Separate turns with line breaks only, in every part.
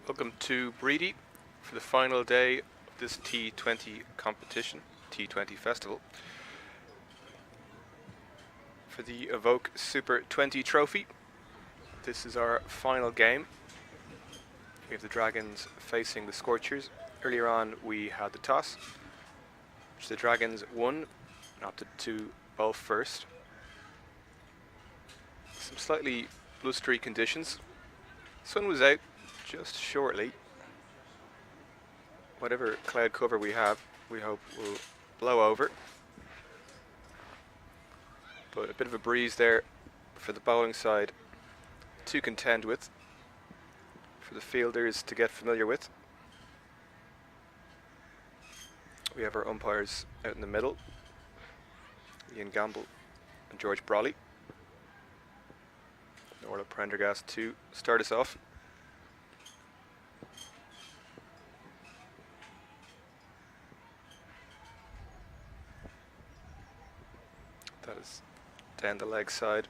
Welcome to Breedy for the final day of this T20 competition, T20 festival. For the Evoke Super 20 trophy, this is our final game. We have the Dragons facing the Scorchers. Earlier on we had the toss, which the Dragons won and opted to bowl first. Some slightly blustery conditions. Sun was out just shortly. Whatever cloud cover we have, we hope will blow over. But a bit of a breeze there for the bowling side to contend with, for the fielders to get familiar with. We have our umpires out in the middle, Ian Gamble and George Brawley. Orla Prendergast to start us off. That is down the leg side.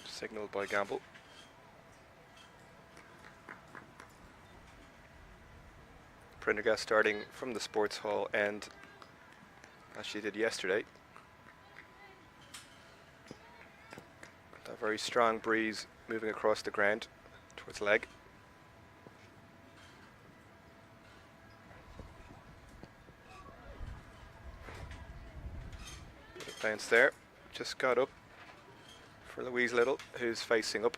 Signalled by Gamble. Prendergast starting from the sports hall end, as she did yesterday. That very strong breeze moving across the ground towards leg. Bit of bounce there. Just got up for Louise Little, who's facing up.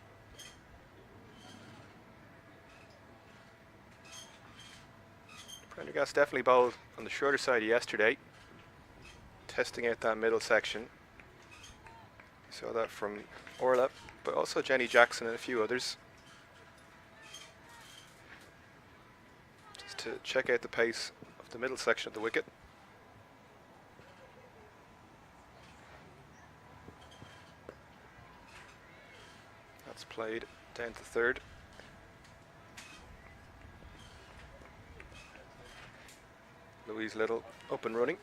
Prendergast definitely bowled on the shorter side yesterday, testing out that middle section. Saw that from Orla, but also Jenny Jackson and a few others. Just to check out the pace of the middle section of the wicket. That's played down to third. Louise Little up and running.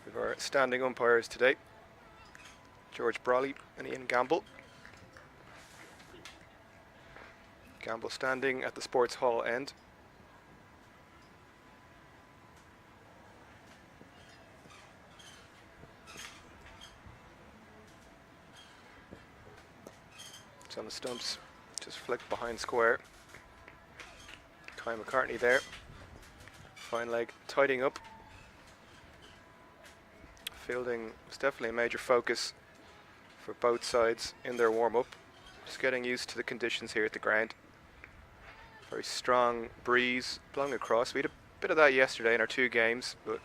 We have our standing umpires today, George Brawley and Ian Gamble. Gamble standing at the sports hall end. It's on the stumps, just flicked behind square. Kai McCartney there. Fine leg tidying up. Fielding was definitely a major focus for both sides in their warm-up. Just getting used to the conditions here at the ground. Very strong breeze blowing across. We had a bit of that yesterday in our two games, but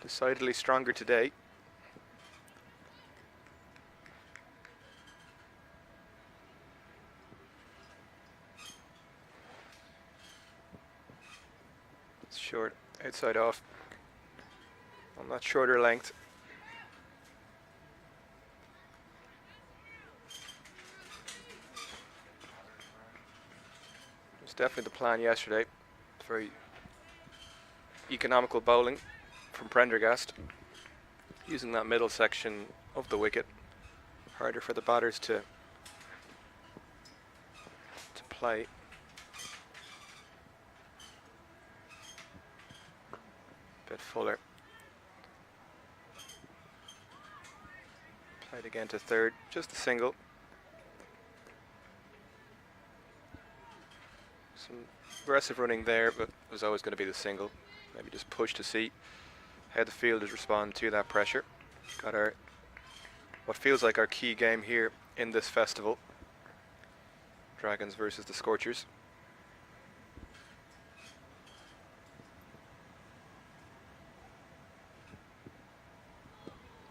decidedly stronger today. It's short, outside off. On that shorter length. It was definitely the plan yesterday. Very economical bowling from Prendergast, using that middle section of the wicket. Harder for the batters to play. Bit fuller. Played again to third, just a single. Some aggressive running there, but it was always going to be the single. Maybe just push to see how the fielders respond to that pressure. Got our, what feels like our key game here in this festival. Dragons versus the Scorchers.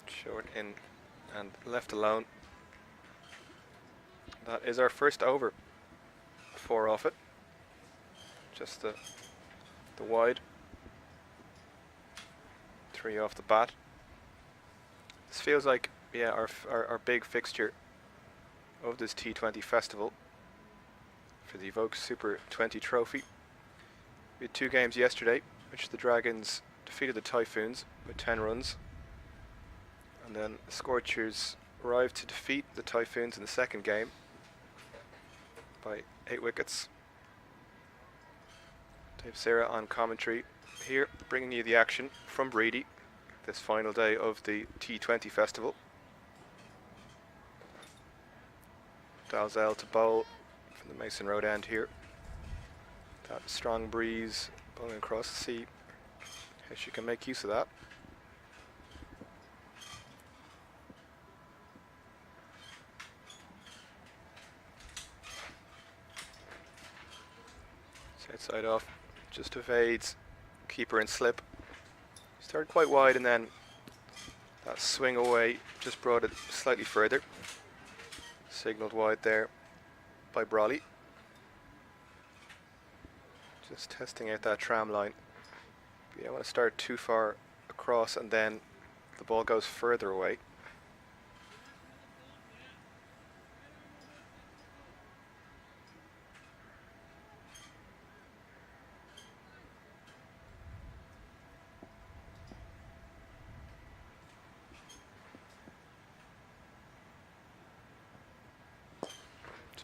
Short in and left alone. That is our first over. 4 off it. Just the wide. 3 off the bat. This feels like, yeah, our big fixture of this T20 festival for the Evoke Super 20 trophy. We had 2 games yesterday, which the Dragons defeated the Typhoons with 10 runs. And then the Scorchers arrived to defeat the Typhoons in the second game by 8 wickets. Dave Serra on commentary here, bringing you the action from Breedy this final day of the T20 festival. Dalzell to bowl from the Mason Road end here. That strong breeze blowing across the sea. How she can make use of that. Side off, just evades keeper and slip. Started quite wide and then that swing away just brought it slightly further. Signalled wide there by Brawley. Just testing out that tram line. You don't want to start too far across and then the ball goes further away.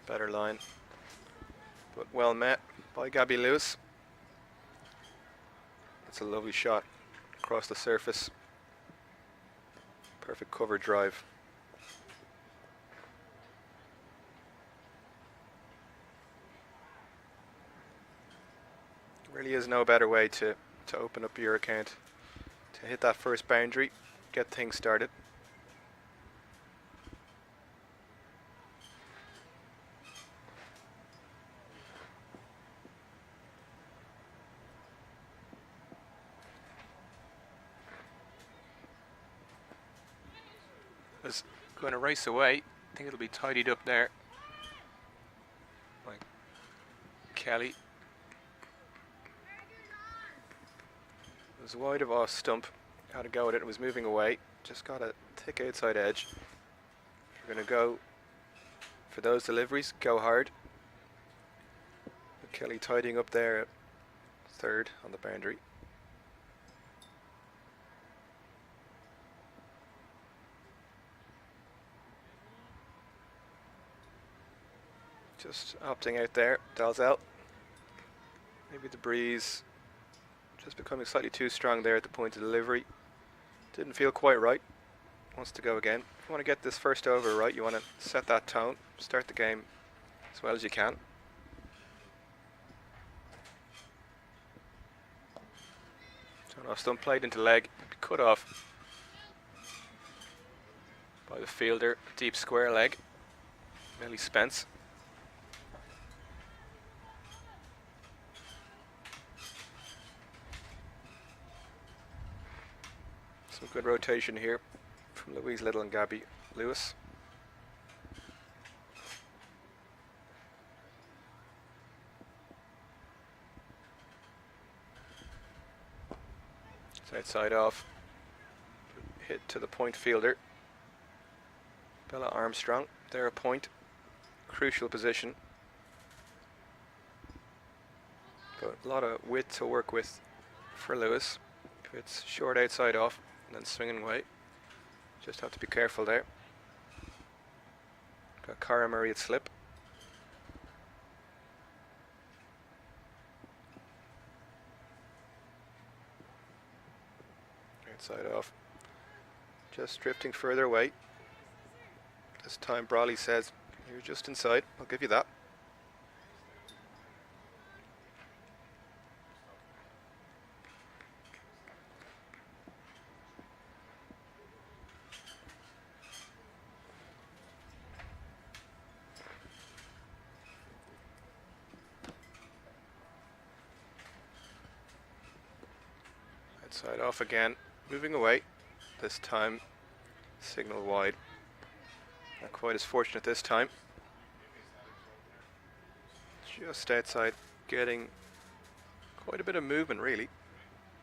Better line, but well met by Gabby Lewis. That's a lovely shot across the surface. Perfect cover drive. Really is no better way to open up your account, to hit that first boundary, get things started. Is going to race away. I think it'll be tidied up there by Kelly. It was wide of off stump. Had a go at it. It was moving away. Just got a thick outside edge. If you're going to go for those deliveries, go hard. But Kelly tidying up there at third on the boundary. Just opting out there, Dalzell. Maybe the breeze just becoming slightly too strong there at the point of delivery. Didn't feel quite right. Wants to go again. If you want to get this first over right, you want to set that tone, start the game as well as you can. Turn off stump, played into leg, cut off by the fielder, deep square leg, Millie Spence. Some good rotation here from Louise Little and Gabby Lewis. Side off, hit to the point fielder. Bella Armstrong, there a point, crucial position. But a lot of width to work with for Lewis. If it's short outside off, and then swinging away. Just have to be careful there. Got Cara Murray at slip. Outside off. Just drifting further away. This time Brawley says, you're just inside, I'll give you that. Side off again, moving away. This time, signal wide. Not quite as fortunate this time. Just outside, getting quite a bit of movement really.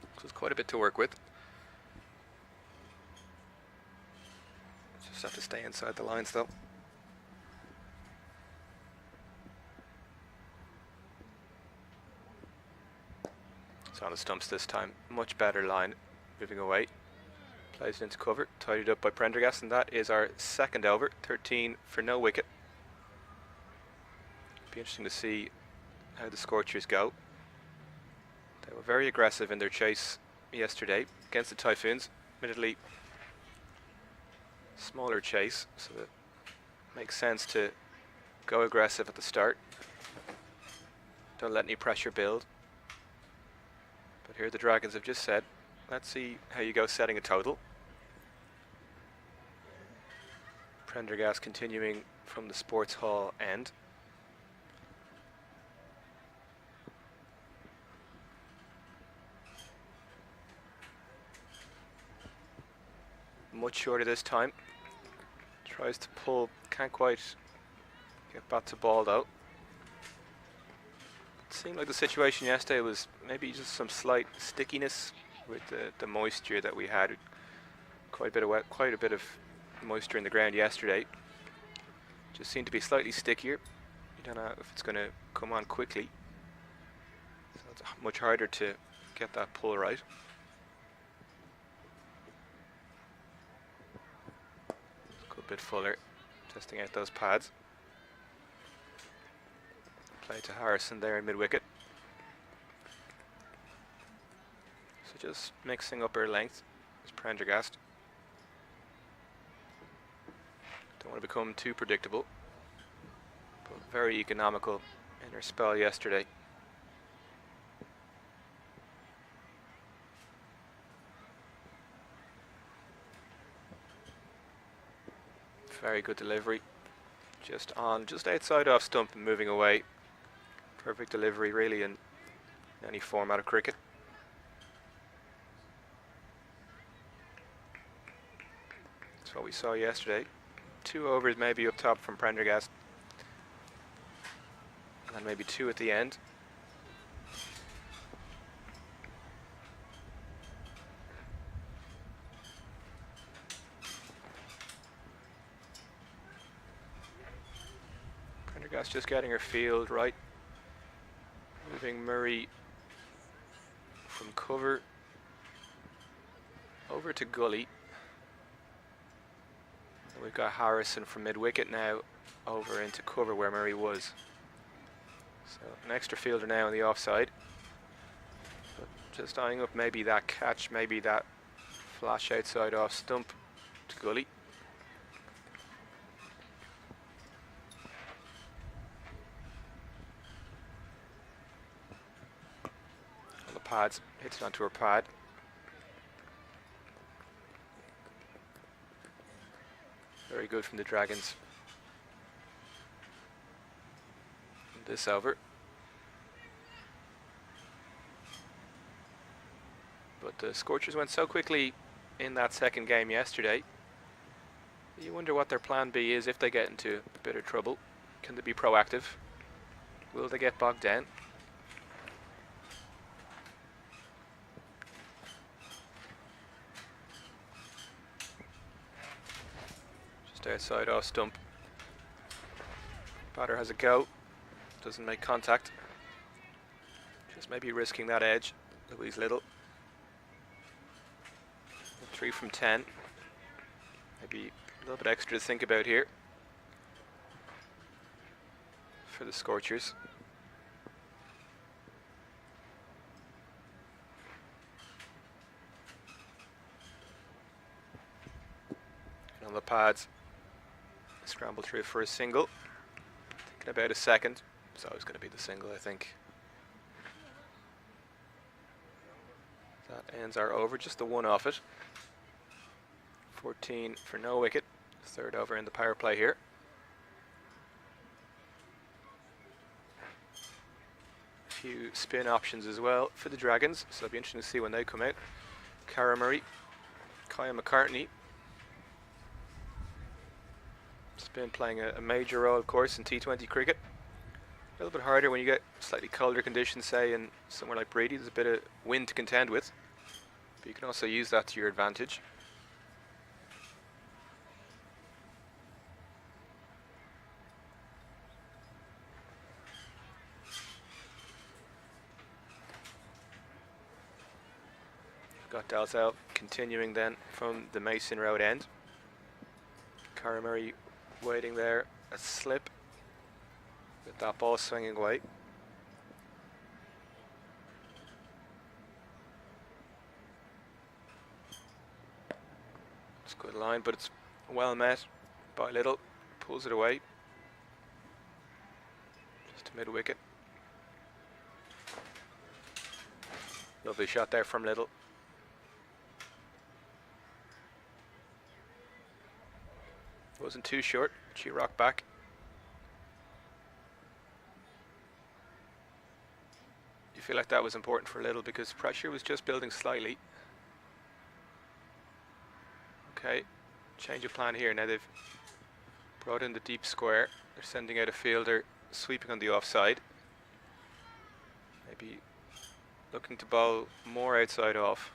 So there's quite a bit to work with. Just have to stay inside the lines though. It's on the stumps this time. Much better line, moving away. Plays it into cover, tidied up by Prendergast, and that is our second over. 13 for no wicket. Be interesting to see how the Scorchers go. They were very aggressive in their chase yesterday against the Typhoons. Admittedly, smaller chase, so it makes sense to go aggressive at the start. Don't let any pressure build. But here the Dragons have just said, let's see how you go setting a total. Prendergast continuing from the sports hall end. Much shorter this time. Tries to pull, can't quite get bat to ball though. It seemed like the situation yesterday was maybe just some slight stickiness with the moisture that we had. Quite a bit of moisture in the ground yesterday. Just seemed to be slightly stickier. You don't know if it's going to come on quickly. So it's much harder to get that pull right. Good bit fuller, testing out those pads. Play to Harrison there in mid-wicket. So just mixing up her length is Prendergast. Don't want to become too predictable, but very economical in her spell yesterday. Very good delivery, just outside off stump and moving away. Perfect delivery really in any format of cricket. That's what we saw yesterday. 2 overs maybe up top from Prendergast, and then maybe 2 at the end. Prendergast just getting her field right. Moving Murray from cover over to gully. And we've got Harrison from mid-wicket now over into cover where Murray was. So an extra fielder now on the offside. But just eyeing up maybe that catch, maybe that flash outside off stump to gully. Pads, hits it onto her pad. Very good from the Dragons this over. But the Scorchers went so quickly in that second game yesterday. You wonder what their plan B is if they get into a bit of trouble. Can they be proactive? Will they get bogged down? Outside off stump. Batter has a go, doesn't make contact. Just maybe risking that edge, Louise Little. 3 from 10. Maybe a little bit extra to think about here for the Scorchers. And on the pads, scramble through for a single. Thinking about a second. It's always going to be the single, I think. That ends our over, just the one off it. 14 for no wicket. Third over in the power play here. A few spin options as well for the Dragons, so it'll be interesting to see when they come out. Cara Murray, Kaya McCartney. Spin playing a major role, of course, in T20 cricket. A little bit harder when you get slightly colder conditions, say, in somewhere like Brady. There's a bit of wind to contend with, but you can also use that to your advantage. Got Dalzell continuing then from the Mason Road end. Cara Murray waiting there, a slip with that ball swinging away. It's a good line, but it's well met by Little. Pulls it away. Just to mid-wicket. Lovely shot there from Little. Wasn't too short. She rocked back. You feel like that was important for Little because pressure was just building slightly. Okay, change of plan here. Now they've brought in the deep square. They're sending out a fielder sweeping on the offside. Maybe looking to bowl more outside off.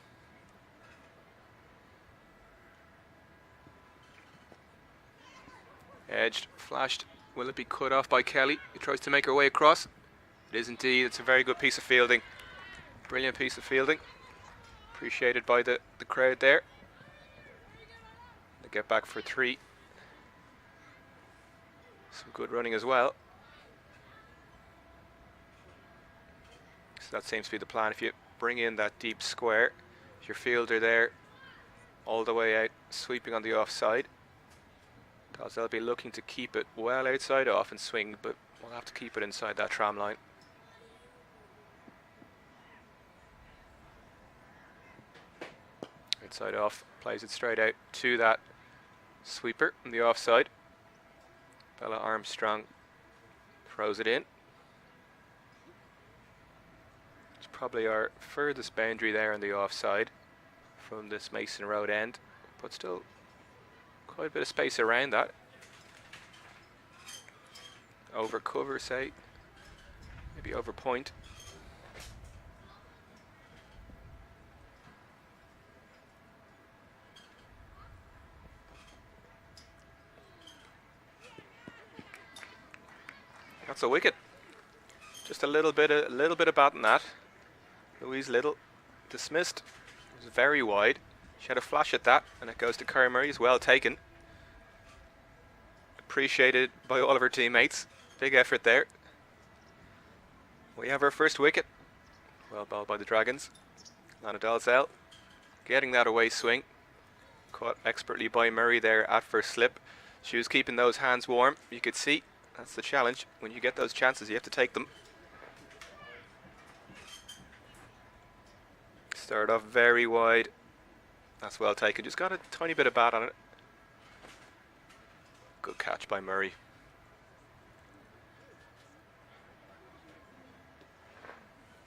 Edged, flashed. Will it be cut off by Kelly? He tries to make her way across. It is indeed. It's a very good piece of fielding. Brilliant piece of fielding. Appreciated by the crowd there. They get back for 3. Some good running as well. So that seems to be the plan. If you bring in that deep square, your fielder there all the way out, sweeping on the offside. Because they'll be looking to keep it well outside off and swing, but we'll have to keep it inside that tram line. Outside off, plays it straight out to that sweeper on the offside. Bella Armstrong throws it in. It's probably our furthest boundary there on the offside from this Mason Road end, but still quite a bit of space around that. Over cover, say, maybe over point. That's a wicket. Just a little bit of bat in that. Louise Little dismissed. It was very wide. She had a flash at that, and it goes to Cara Murray. Is well taken. Appreciated by all of her teammates. Big effort there. We have our first wicket. Well bowled by the Dragons. Lana Dalzell getting that away swing. Caught expertly by Murray there at first slip. She was keeping those hands warm. You could see that's the challenge. When you get those chances, you have to take them. Started off very wide. That's well taken. Just got a tiny bit of bat on it. Good catch by Murray.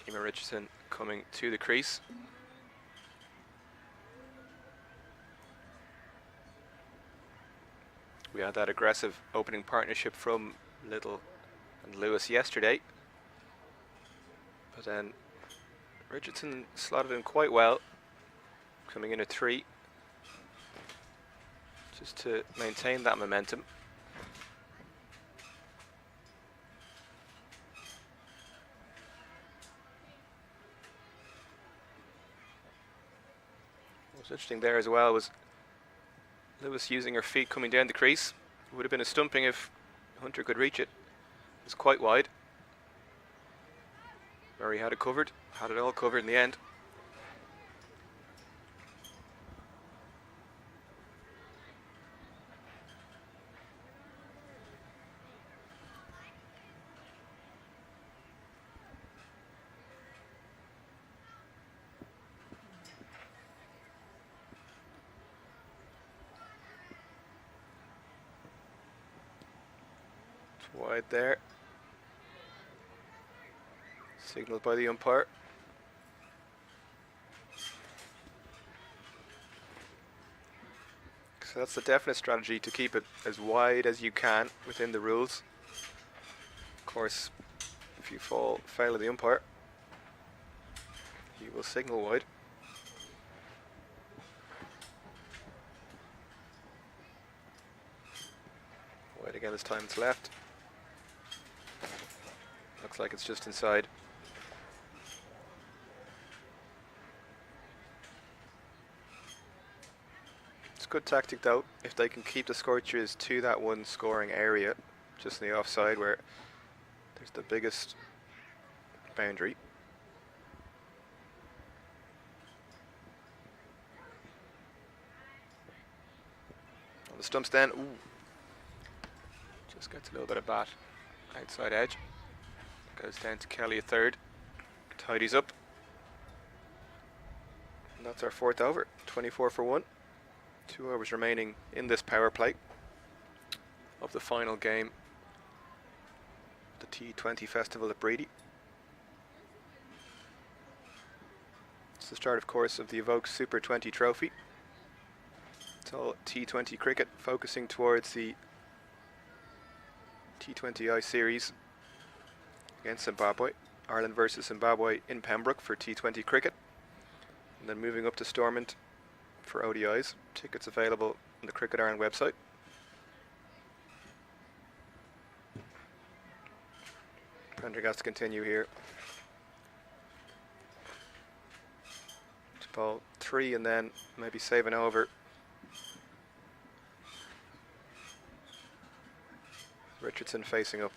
Emma Richardson coming to the crease. We had that aggressive opening partnership from Little and Lewis yesterday. But then Richardson slotted in quite well, coming in at 3. Just to maintain that momentum. What's interesting there as well was Lewis using her feet coming down the crease. It would have been a stumping if Hunter could reach it. It was quite wide. Murray had it covered, had it all covered in the end. Wide there. Signalled by the umpire. So that's the definite strategy, to keep it as wide as you can within the rules. Of course, if you fail of the umpire, he will signal wide. Wide again this time, it's left. Looks like it's just inside. good tactic though, if they can keep the Scorchers to that one scoring area, just in the offside where there's the biggest boundary. On the stumps then, ooh. Just gets a little bit of bat outside edge. Goes down to Kelly a third. Tidies up. And that's our 4th over. 24 for 1. 2 overs remaining in this power play of the final game. The T20 Festival at Breedy. It's the start, of course, of the Evoke Super 20 Trophy. It's all T20 cricket, focusing towards the T20I series against Zimbabwe. Ireland versus Zimbabwe in Pembroke for T20 cricket. And then moving up to Stormont for ODIs. Tickets available on the Cricket Ireland website. Prendergast to continue here. To ball 3 and then maybe save an over. Richardson facing up.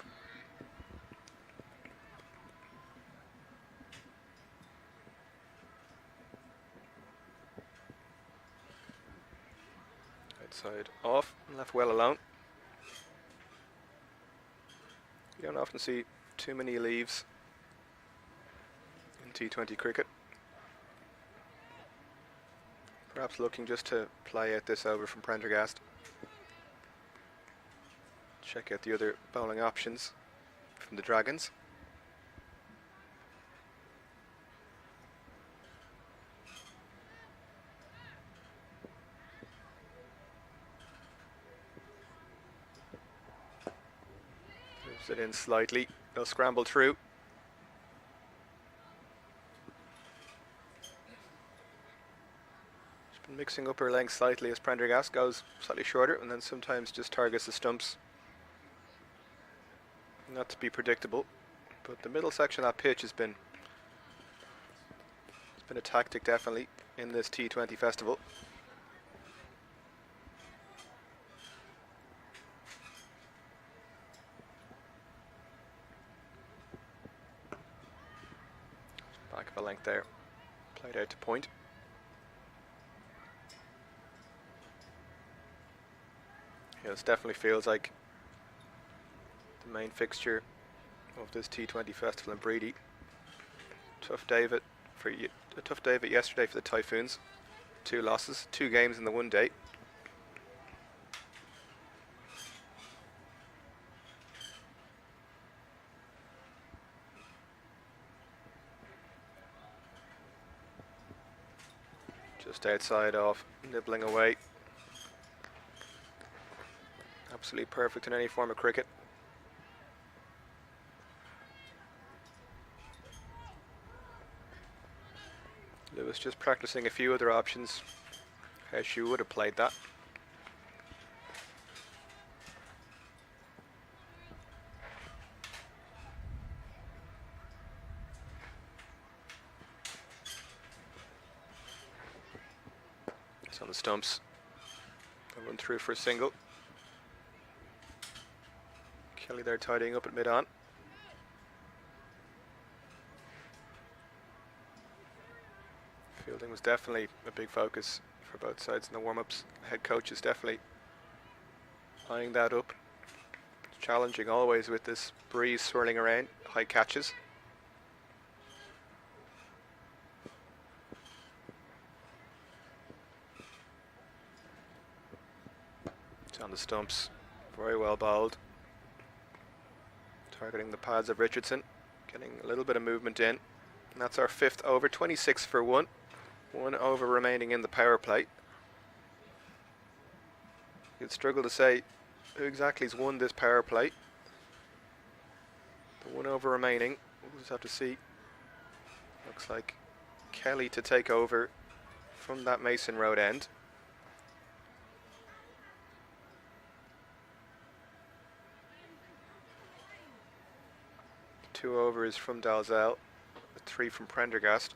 Outside off, left well alone. You don't often see too many leaves in T20 cricket. Perhaps looking just to play out this over from Prendergast. Check out the other bowling options from the Dragons. Moves it in slightly. They'll scramble through. She's been mixing up her length slightly as Prendergast goes slightly shorter and then sometimes just targets the stumps. Not to be predictable, but the middle section of that pitch has been a tactic definitely in this T20 festival. Back of a length there, played out to point. Yeah, this definitely feels like the main fixture of this T20 festival in Breedy. Tough day yesterday for the Typhoons. 2 losses, 2 games in the one day. Just outside off, nibbling away. Absolutely perfect in any form of cricket. Lewis just practicing a few other options, how she would have played that. It's on the stumps. They'll run through for a single. Kelly there tidying up at mid-on. Fielding was definitely a big focus for both sides in the warm-ups. Head coach is definitely eyeing that up. It's challenging always with this breeze swirling around, high catches. It's on the stumps, very well bowled. Targeting the pads of Richardson, getting a little bit of movement in. And that's our 5th over, 26 for 1. 1 over remaining in the power play. You'd struggle to say who exactly has won this power play. The 1 over remaining, we'll just have to see. Looks like Kelly to take over from that Mason Road end. Two overs from Dalzell, 3 from Prendergast.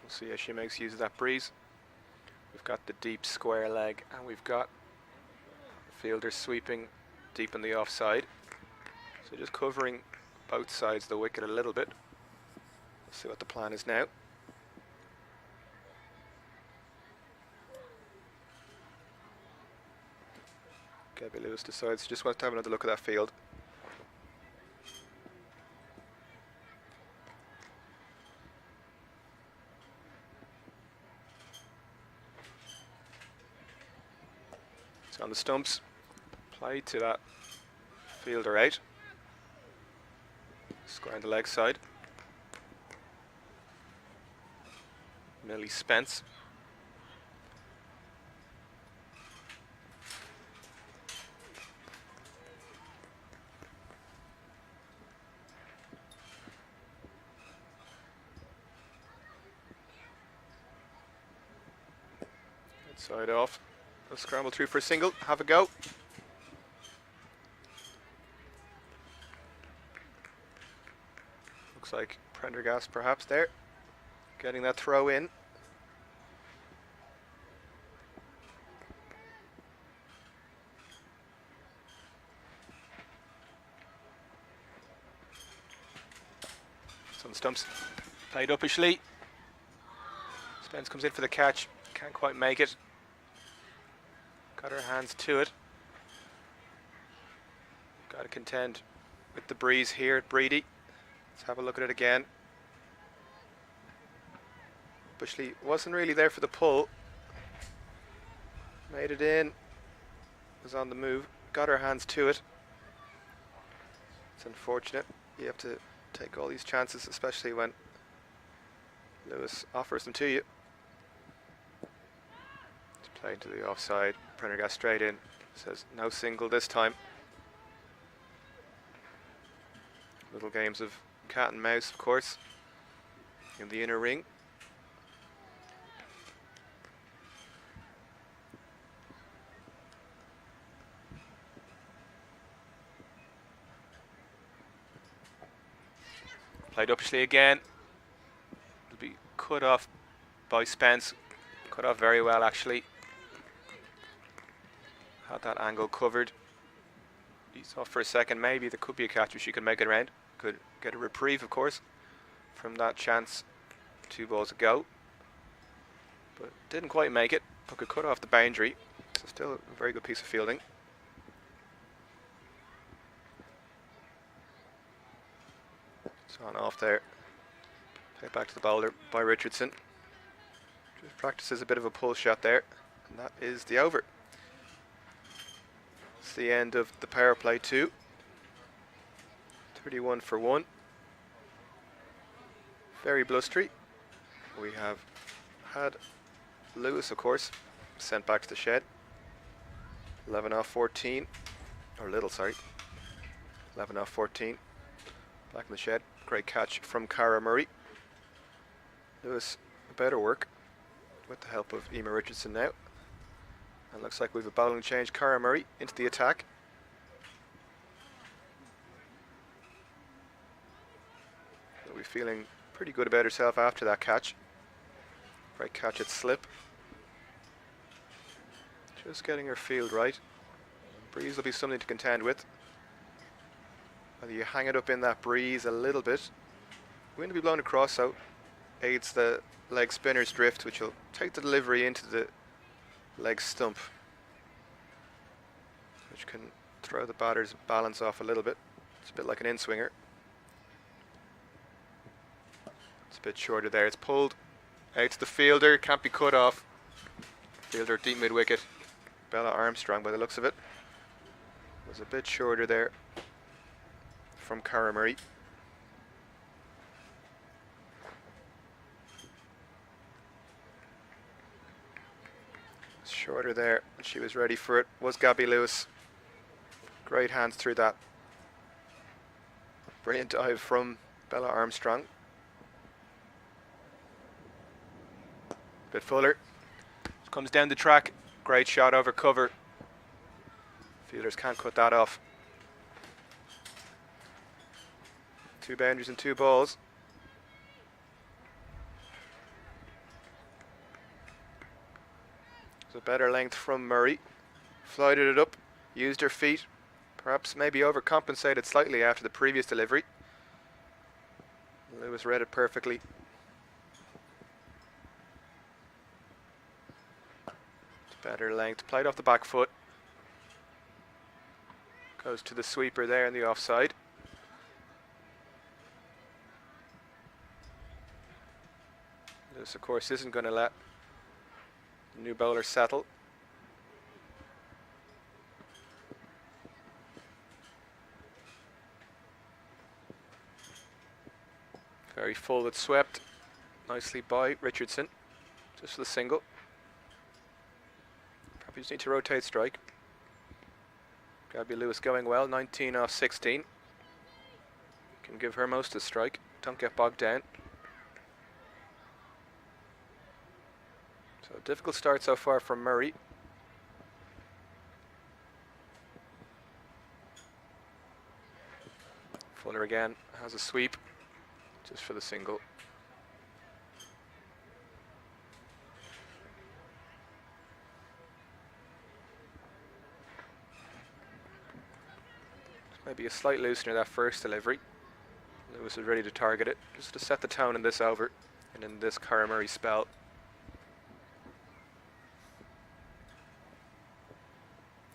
We'll see how she makes use of that breeze. We've got the deep square leg, and we've got the fielder sweeping deep in the offside. So just covering both sides of the wicket a little bit. Let's see what the plan is now. Gabby Lewis decides she just wants to have another look at that field. It's on the stumps. Play to that fielder out. Square on the leg side. Millie Spence. Side off. Let's scramble through for a single. Have a go. Looks like Prendergast perhaps there. Getting that throw in. Some stumps. Played uppishly. Spence comes in for the catch. Can't quite make it. Got her hands to it. Got to contend with the breeze here at Breedy. Let's have a look at it again. Bushley wasn't really there for the pull. Made it in. Was on the move. Got her hands to it. It's unfortunate. You have to take all these chances, especially when Lewis offers them to you. Play into the offside. Prendergast straight in. Says no single this time. Little games of cat and mouse, of course, in the inner ring. Played uppishly again. It'll be cut off by Spence. Cut off very well, actually. Had that angle covered. He's off for a second. Maybe there could be a catch if she could make it around. Could get a reprieve, of course, from that chance 2 balls ago. But didn't quite make it. Took a cut off the boundary. So still a very good piece of fielding. It's on off there. Play back to the bowler by Richardson. Just practices a bit of a pull shot there. And that is the over. It's the end of the power play 2. 31 for 1. Very blustery. We have had Lewis, of course, sent back to the shed. 11 off 14. Or Little, sorry. 11 off 14. Back in the shed. Great catch from Cara Murray. Lewis, better work with the help of Emma Richardson now. And looks like we've a bowling change. Cara Murray into the attack. She'll be feeling pretty good about herself after that catch. Great catch at slip. Just getting her field right. Breeze will be something to contend with. Whether you hang it up in that breeze a little bit. Wind will be blown across, so aids the leg spinner's drift, which will take the delivery into the leg stump, which can throw the batter's balance off a little bit. It's a bit like an in-swinger. It's a bit shorter there. It's pulled out to the fielder. Can't be cut off. Fielder deep mid-wicket. Bella Armstrong, by the looks of it, was a bit shorter there from Cara Murray. Shorter there, and she was ready for it. Was Gabby Lewis. Great hands through that. Brilliant dive from Bella Armstrong. Bit fuller. Comes down the track. Great shot over cover. Fielders can't cut that off. 2 boundaries and 2 balls. a better length from Murray. Flighted it up, used her feet, perhaps maybe overcompensated slightly after the previous delivery. Lewis read it perfectly. Better length, played off the back foot. Goes to the sweeper there in the offside. Lewis, of course, isn't going to let the new bowler settle. Very full with swept. Nicely by Richardson. Just for the single. Probably just need to rotate strike. Gabby Lewis going well, 19 off 16. Can give her most of the strike. Don't get bogged down. So difficult start so far from Murray. Fuller again has a sweep. Just for the single. Maybe a slight loosener that first delivery. Lewis was ready to target it, just to set the tone in this over and in this Cara Murray spell.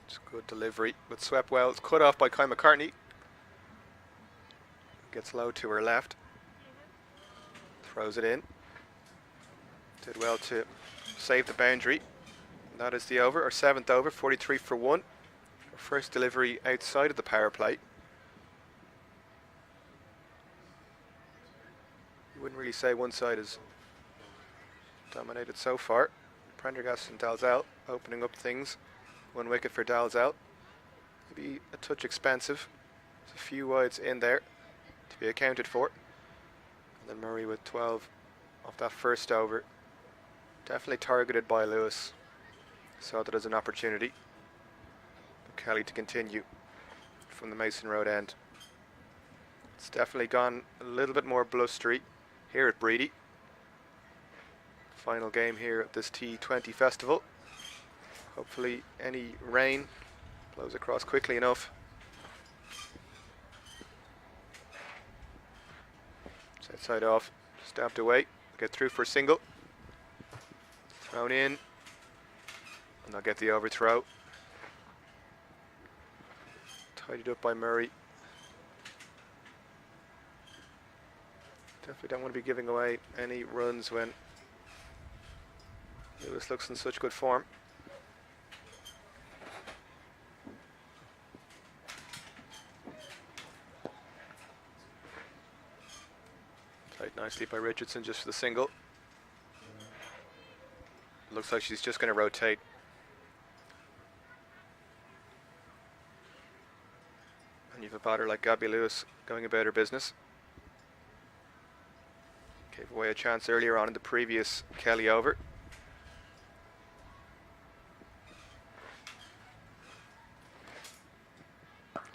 Just good delivery, but swept well. It's cut off by Kai McCartney. Gets low to her left. Throws it in. Did well to save the boundary. That is the over, our 7th over, 43 for 1. Our first delivery outside of the power play. You wouldn't really say one side has dominated so far. Prendergast and Dalzell opening up things. 1 wicket for Dalzell. Maybe a touch expensive. There's a few wides in there to be accounted for. And then Murray with 12 off that first over. Definitely targeted by Lewis. Saw that as an opportunity. For Kelly to continue from the Mason Road end. It's definitely gone a little bit more blustery here at Breedy. Final game here at this T20 festival. Hopefully any rain blows across quickly enough. Side off, stabbed away, get through for a single. Thrown in, and they'll get the overthrow. Tidied up by Murray. Definitely don't want to be giving away any runs when Lewis looks in such good form. Nicely by Richardson just for the single. Looks like she's just going to rotate. And you've a batter like Gabby Lewis going about her business. Gave away a chance earlier on in the previous Kelly over.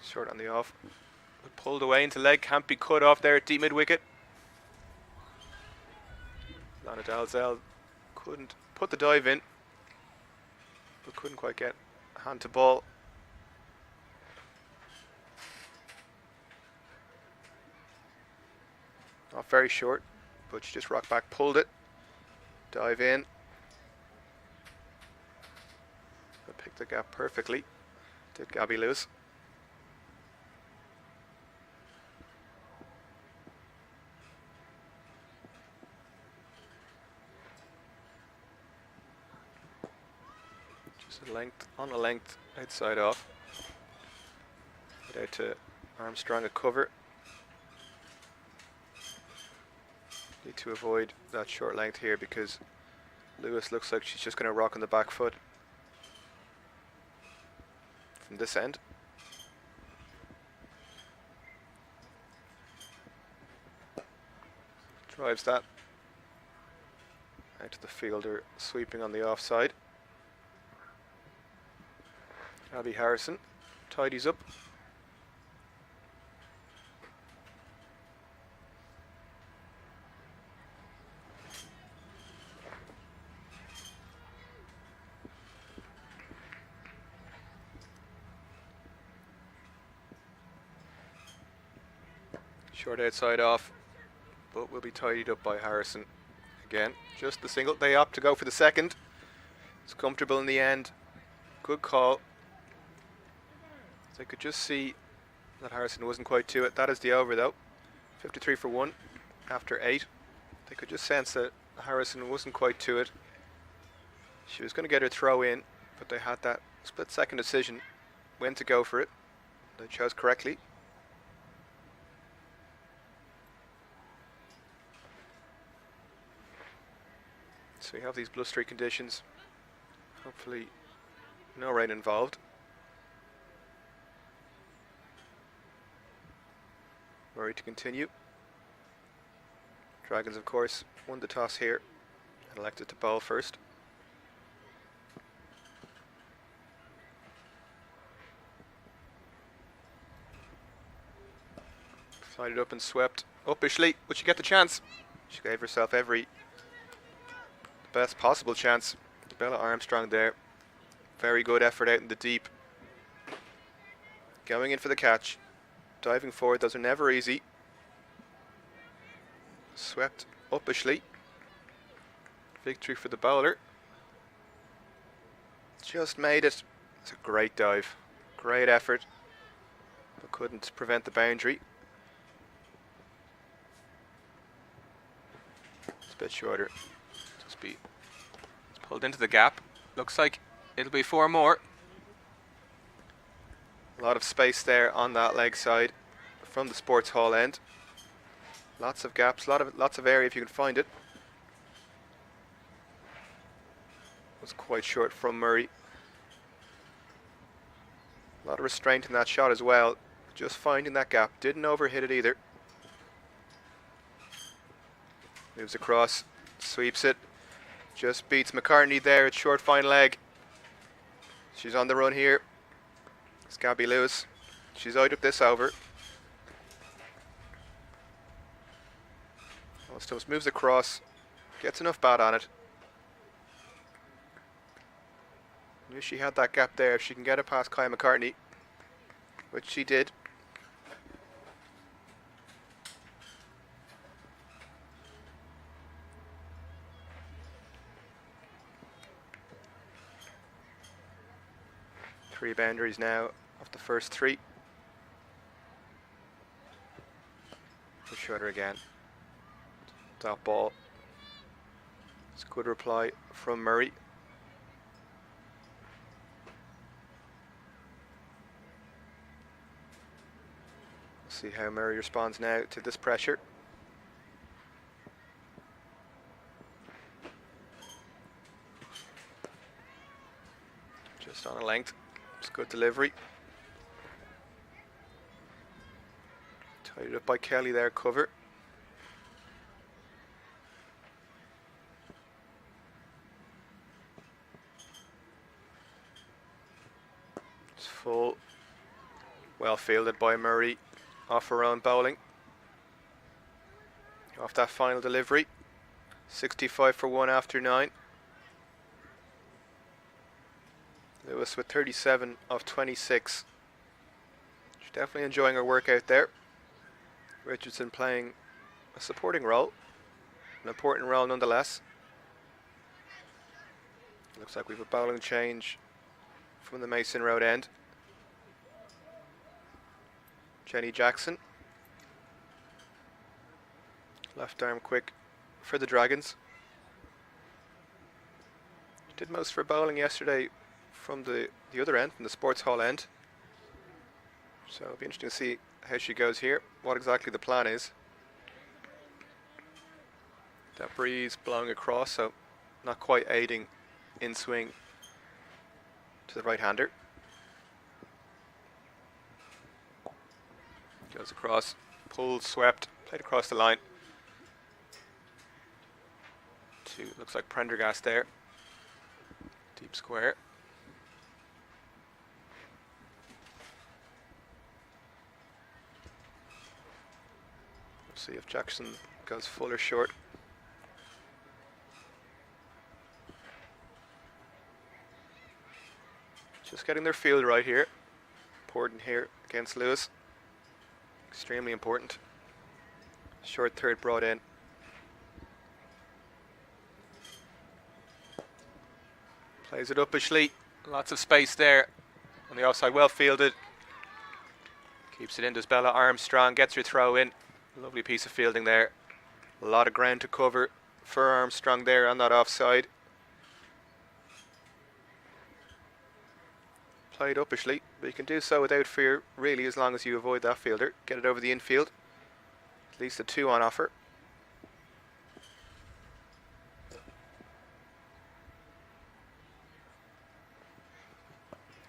Short on the off. Pulled away into leg, can't be cut off there at deep mid wicket. Lana Dalzell couldn't put the dive in, but couldn't quite get hand to ball. Not very short, but she just rocked back, pulled it, dive in. Picked the gap perfectly, did Gabby Lewis. Length on a length outside off. Get out to Armstrong at cover. Need to avoid that short length here because Lewis looks like she's just going to rock on the back foot from this end. Drives that out to the fielder, sweeping on the offside. Abby Harrison tidies up. Short outside off, but will be tidied up by Harrison. Again, just the single. They opt to go for the second. It's comfortable in the end. Good call. They could just see that Harrison wasn't quite to it. That is the over though. 53 for 1 after 8. They could just sense that Harrison wasn't quite to it. She was going to get her throw in, but they had that split second decision when to go for it. They chose correctly. So we have these blustery conditions. Hopefully no rain involved. Murray to continue. Dragons, of course, won the toss here and elected to bowl first. Slided up and swept uppishly. Would she get the chance? She gave herself the best possible chance. Bella Armstrong there. Very good effort out in the deep. Going in for the catch. Diving forward, those are never easy. Swept uppishly. Victory for the bowler. Just made it. It's a great dive. Great effort. But couldn't prevent the boundary. It's a bit shorter. It's pulled into the gap. Looks like it'll be 4 more. A lot of space there on that leg side from the sports hall end. Lots of gaps, lots of area if you can find it. Was quite short from Murray. A lot of restraint in that shot as well. Just finding that gap. Didn't overhit it either. Moves across, sweeps it. Just beats McCartney there at short fine leg. She's on the run here. It's Gabby Lewis. She's out of this over. Stubbs moves across, gets enough bat on it. Knew she had that gap there. If she can get it past Kaya McCartney, which she did. Three boundaries now of the first 3. Push shorter again. That ball. It's a good reply from Murray. We'll see how Murray responds now to this pressure. Just on a length. It's good delivery. Tied up by Kelly there, cover. Full, well fielded by Murray, off her own bowling. Off that final delivery, 65 for 1 after 9. Lewis with 37 of 26. She's definitely enjoying her work out there. Richardson playing a supporting role, an important role nonetheless. Looks like we have a bowling change from the Mason Road end. Jenny Jackson. Left arm quick for the Dragons. Did most for bowling yesterday from the other end, from the sports hall end. So it'll be interesting to see how she goes here, what exactly the plan is. That breeze blowing across, so not quite aiding in swing to the right-hander. Goes across, pulled, swept, played across the line. Looks like Prendergast there. Deep square. We'll see if Jackson goes full or short. Just getting their field right here. Important here against Lewis. Extremely important. Short third brought in. Plays it uppishly. Lots of space there on the offside. Well fielded. Keeps it in. Does Bella Armstrong. Gets her throw in. Lovely piece of fielding there. A lot of ground to cover for Armstrong there on that offside. Played uppishly, but you can do so without fear, really, as long as you avoid that fielder. Get it over the infield. At least a 2 on offer.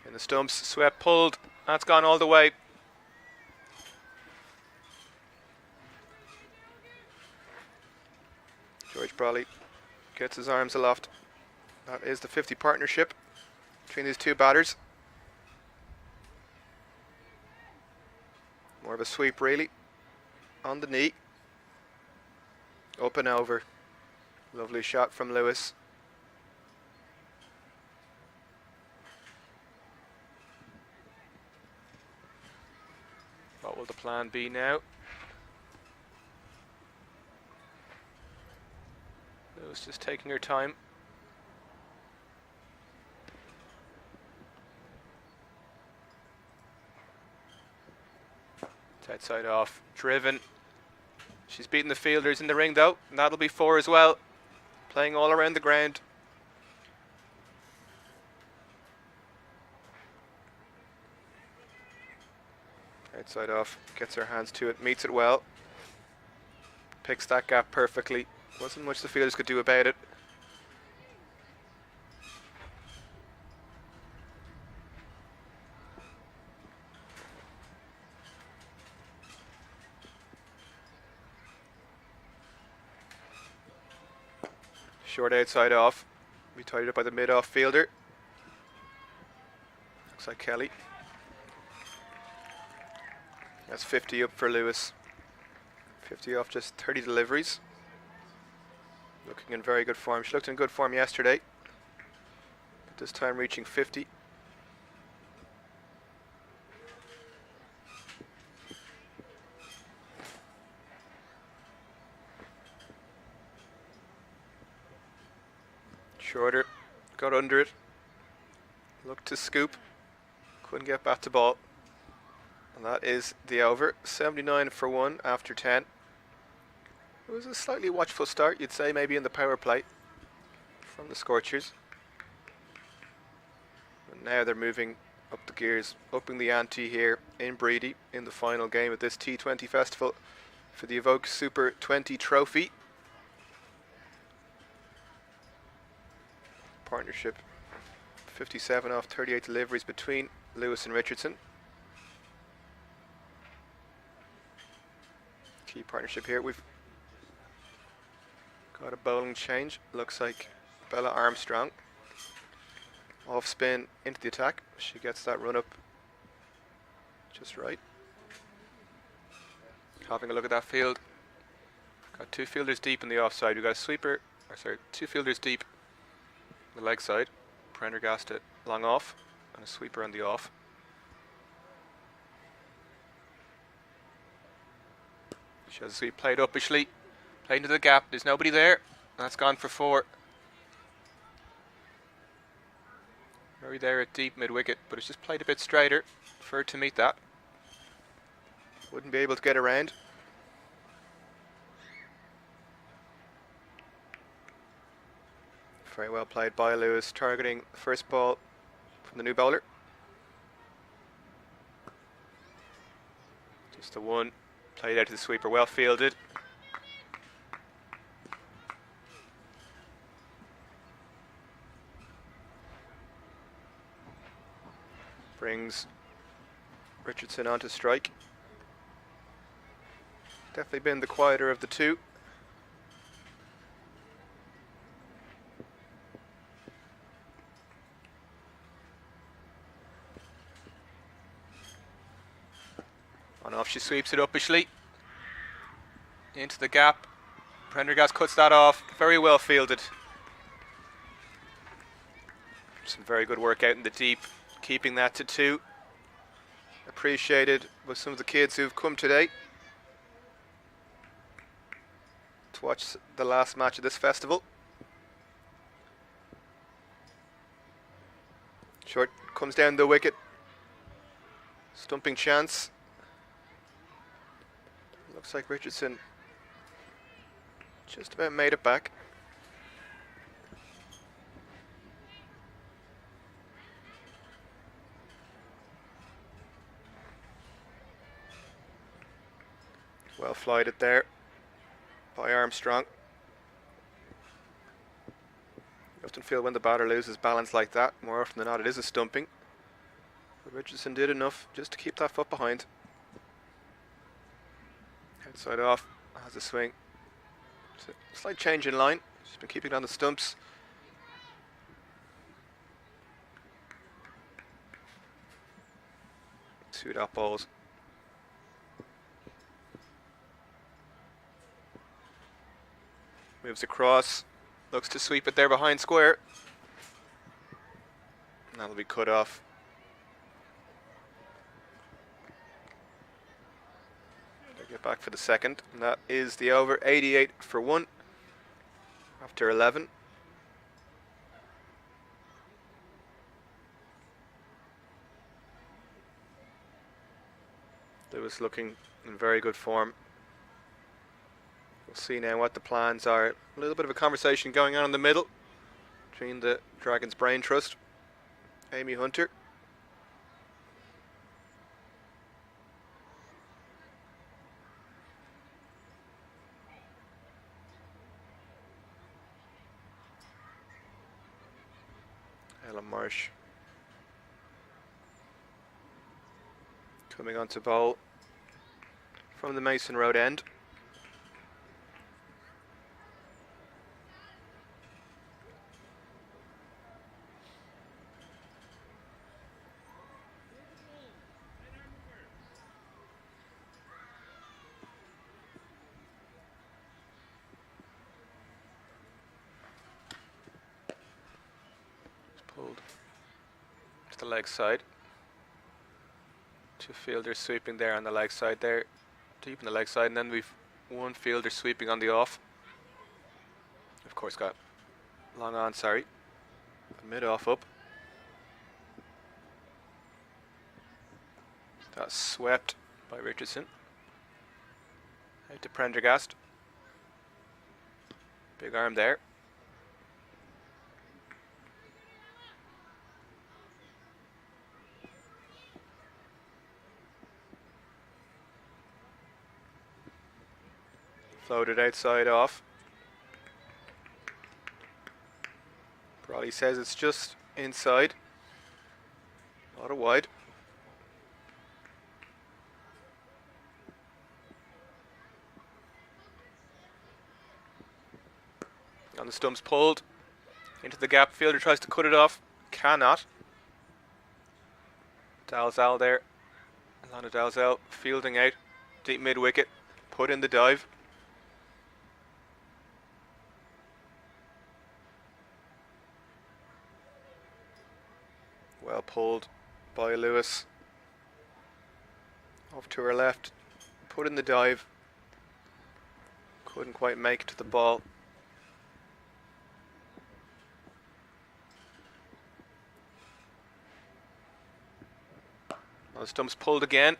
In the stumps, swept, pulled. That's gone all the way. George Brawley gets his arms aloft. That is the 50 partnership between these two batters. More of a sweep, really. On the knee. Up and over. Lovely shot from Lewis. What will the plan be now? Lewis just taking her time. Outside off, driven. She's beaten the fielders in the ring though, and that'll be 4 as well. Playing all around the ground. Outside off, gets her hands to it, meets it well. Picks that gap perfectly. Wasn't much the fielders could do about it. Short outside off. We tied up by the mid-off fielder. Looks like Kelly. That's 50 up for Lewis. 50 off just 30 deliveries. Looking in very good form. She looked in good form yesterday. But this time reaching 50. Shorter, got under it, looked to scoop, couldn't get back to ball, and that is the over. 79 for 1 after 10. It was a slightly watchful start, you'd say, maybe in the power play from the Scorchers. But now they're moving up the gears, upping the ante here in Breedy in the final game of this T20 festival for the Evoke Super 20 trophy. Partnership 57 off 38 deliveries between Lewis and Richardson. Key partnership here. We've got a bowling change. Looks like Bella Armstrong off spin into the attack. She gets that run up just right. Having a look at that field. Got 2 fielders deep in the offside. We've got a sweeper, or sorry, 2 fielders deep the leg side, Prendergast it long off, and a sweeper on the off. She has a sweep played uppishly, played into the gap, there's nobody there, that's gone for 4. Very there at deep mid wicket, but it's just played a bit straighter for her to meet that. Wouldn't be able to get around. Very well played by Lewis, targeting the first ball from the new bowler. Just the one, played out to the sweeper, well fielded. Brings Richardson onto strike. Definitely been the quieter of the two. On off, she sweeps it uppishly into the gap. Prendergast cuts that off. Very well fielded. Some very good work out in the deep, keeping that to 2. Appreciated with some of the kids who've come today. to watch the last match of this festival. Short comes down the wicket. Stumping chance. Looks like Richardson just about made it back. Well flighted there by Armstrong. You often feel when the batter loses balance like that, more often than not it is a stumping. But Richardson did enough just to keep that foot behind. Outside off, has a swing. It's a slight change in line. She's been keeping it on the stumps. Two dot balls. Moves across, looks to sweep it there behind square. And that'll be cut off. They'll get back for the second, and that is the over. 88 for 1 after 11. Lewis looking in very good form. We'll see now what the plans are. A little bit of a conversation going on in the middle between the Dragons Brain Trust, Amy Hunter. Ellen Marsh coming on to bowl from the Mason Road end. Pulled to the leg side. Two fielders sweeping there on the leg side there. Deep in the leg side, and then we've one fielder sweeping on the off. Of course got long on, sorry. Mid off up. That's swept by Richardson. Out to Prendergast. Big arm there. Floated outside off. Brawley says it's just inside. Not a wide. On the stumps, pulled into the gap. Fielder tries to cut it off. Cannot. Dalzell there. Alana Dalzell fielding out. Deep mid wicket. Put in the dive. Well pulled by Lewis. Off to her left. Put in the dive. Couldn't quite make it to the ball. Well, the stump's pulled again.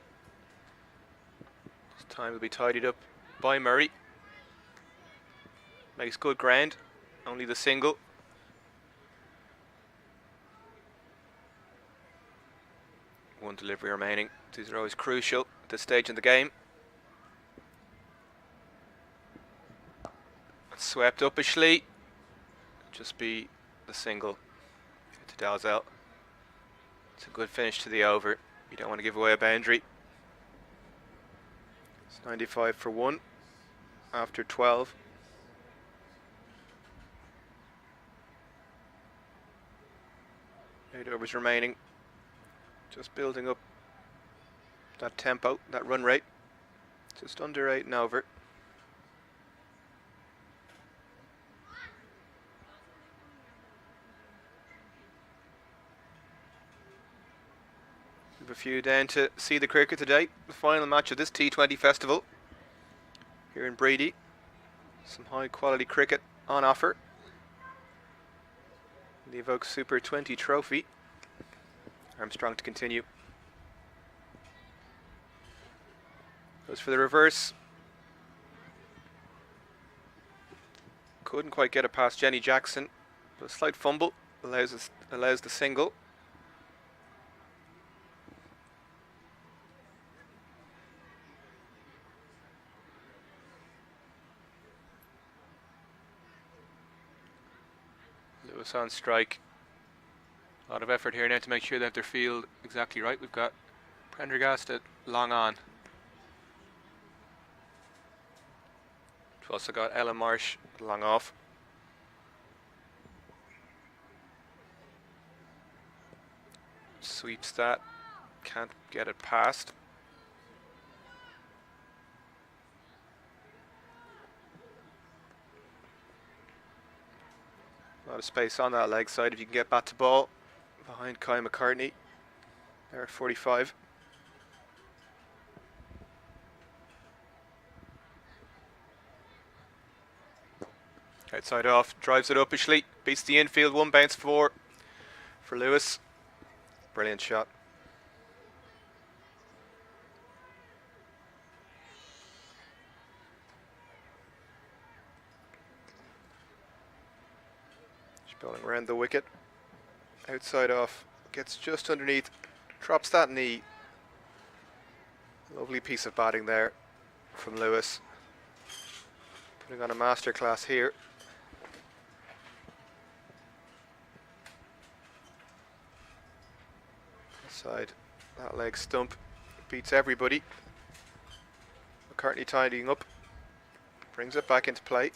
This time will be tidied up by Murray. Makes good ground. Only the single. One delivery remaining. These are always crucial at this stage in the game. Swept uppishly. Just be the single to Dalzell. It's a good finish to the over. You don't want to give away a boundary. It's 95 for 1 after 12. Eight overs remaining. Just building up that tempo, that run rate. Just under 8 and over. We have a few down to see the cricket today. The final match of this T20 festival here in Brady. Some high quality cricket on offer. The Evoke Super 20 trophy. Armstrong to continue. Goes for the reverse. Couldn't quite get it past Jenny Jackson. But a slight fumble allows the single. Lewis on strike. A lot of effort here now to make sure they have their field exactly right. We've got Prendergast at long on. We've also got Ella Marsh long off. Sweeps that. Can't get it past. A lot of space on that leg side if you can get bat to ball behind Kai McCartney. There at 45. Outside off, drives it uppishly, beats the infield, one bounce for Lewis. Brilliant shot. She's bowling around the wicket. Outside off, gets just underneath, drops that knee. Lovely piece of batting there from Lewis. Putting on a masterclass here. Side, that leg stump beats everybody. McCartney tidying up, brings it back into play.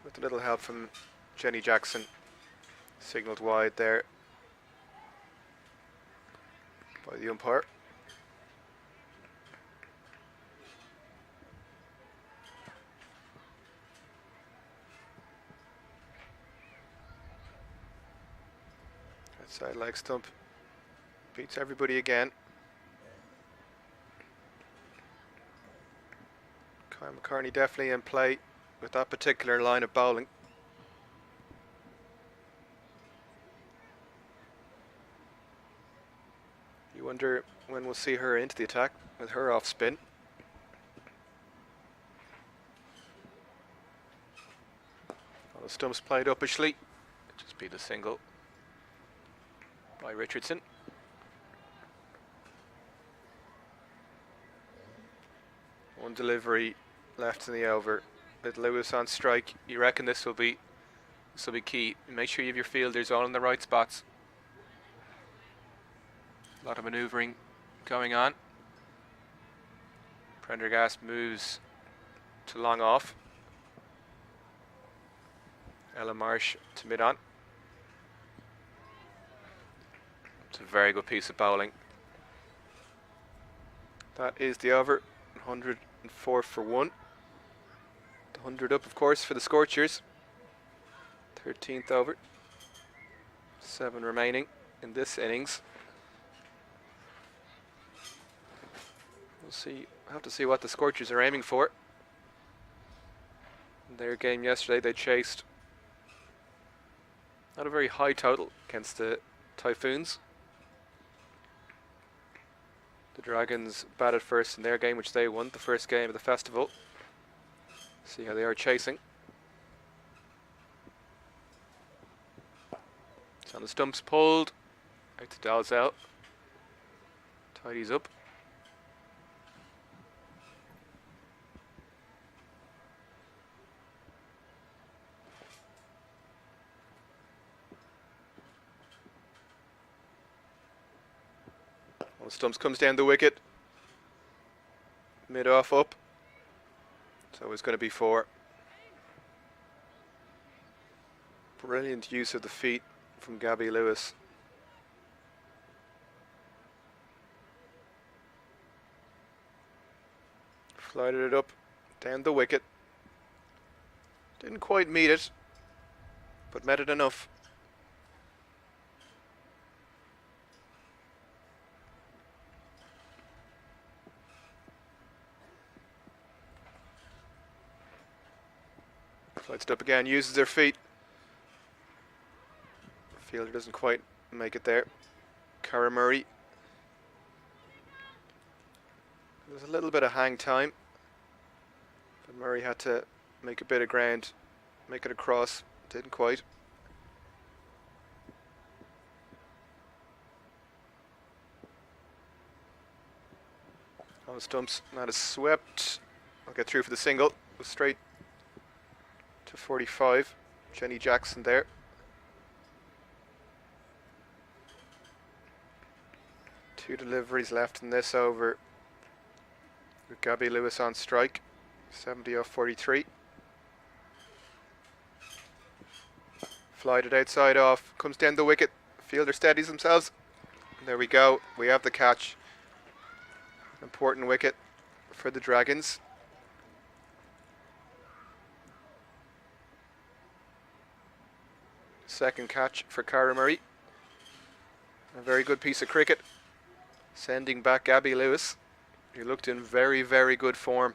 With a little help from Jenny Jackson. Signalled wide there by the umpire. Outside leg stump beats everybody again. Kai McCartney definitely in play with that particular line of bowling. You wonder when we'll see her into the attack with her off spin. All the stumps played uppishly. Just be the single by Richardson. One delivery left in the over. With Lewis on strike, you reckon this will be key. Make sure you have your fielders all in the right spots. A lot of manoeuvring going on. Prendergast moves to long off. Ella Marsh to mid on. It's a very good piece of bowling. That is the over. 104 for 1. The 100 up, of course, for the Scorchers. 13th over. 7 remaining in this innings. We'll see. Have to see what the Scorchers are aiming for. In their game yesterday, they chased not a very high total against the Typhoons. The Dragons batted first in their game, which they won, the first game of the festival. See how they are chasing. So the stumps pulled. Out to Dalzell. Tidies up. Well, stumps comes down the wicket. Mid off up. So it's going to be 4. Brilliant use of the feet from Gabby Lewis. Flighted it up, down the wicket. Didn't quite meet it, but met it enough. Slides it up again, uses their feet. Fielder doesn't quite make it there. Cara Murray. There's a little bit of hang time, but Murray had to make a bit of ground, make it across. Didn't quite. On the stumps, not as swept. I'll get through for the single. Goes straight to 45. Jenny Jackson there. Two deliveries left in this over. With Gabby Lewis on strike. 70 off 43. Flied it outside off. Comes down the wicket. Fielder steadies themselves. There we go. We have the catch. Important wicket for the Dragons. Second catch for Cara Murray. A very good piece of cricket. Sending back Gabby Lewis, who looked in very, very good form.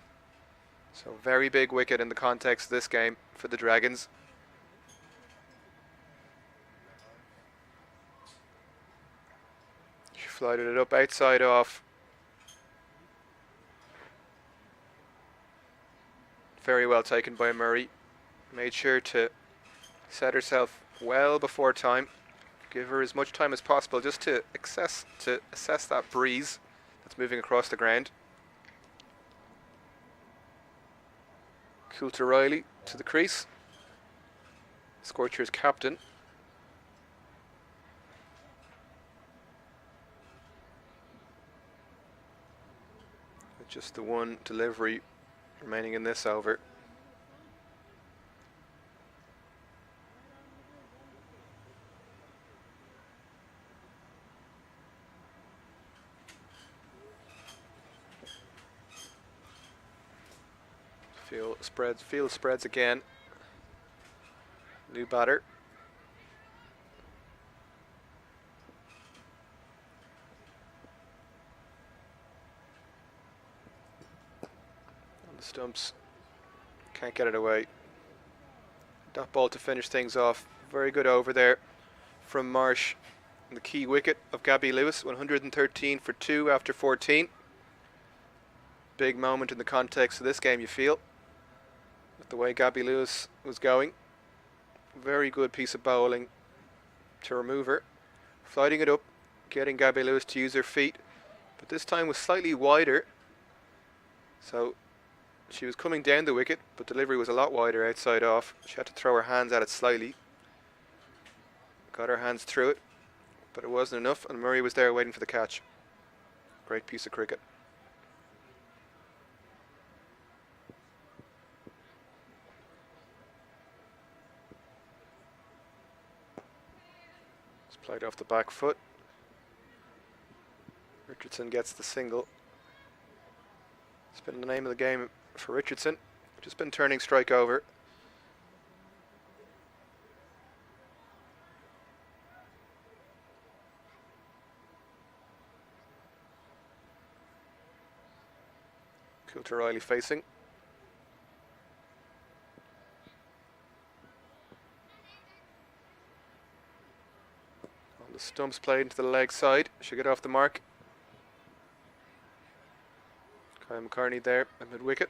So very big wicket in the context of this game for the Dragons. She flighted it up outside off. Very well taken by Murray. Made sure to set herself well before time. Give her as much time as possible just to assess that breeze that's moving across the ground. Coulter Riley to the crease. Scorchers captain. With just the one delivery remaining in this over. Field spreads again. New batter. On the stumps. Can't get it away. Dot ball to finish things off. Very good over there from Marsh. And the key wicket of Gabby Lewis. 113 for 2 after 14. Big moment in the context of this game, you feel, with the way Gabby Lewis was going. Very good piece of bowling to remove her. Flighting it up, getting Gabby Lewis to use her feet, but this time was slightly wider. So she was coming down the wicket, but delivery was a lot wider outside off. She had to throw her hands at it slightly. Got her hands through it, but it wasn't enough, and Murray was there waiting for the catch. Great piece of cricket. Played off the back foot. Richardson gets the single. It's been the name of the game for Richardson. Just been turning strike over. Coulter Riley facing. Stumps played into the leg side. Should get off the mark. Kyle McCartney there at mid wicket.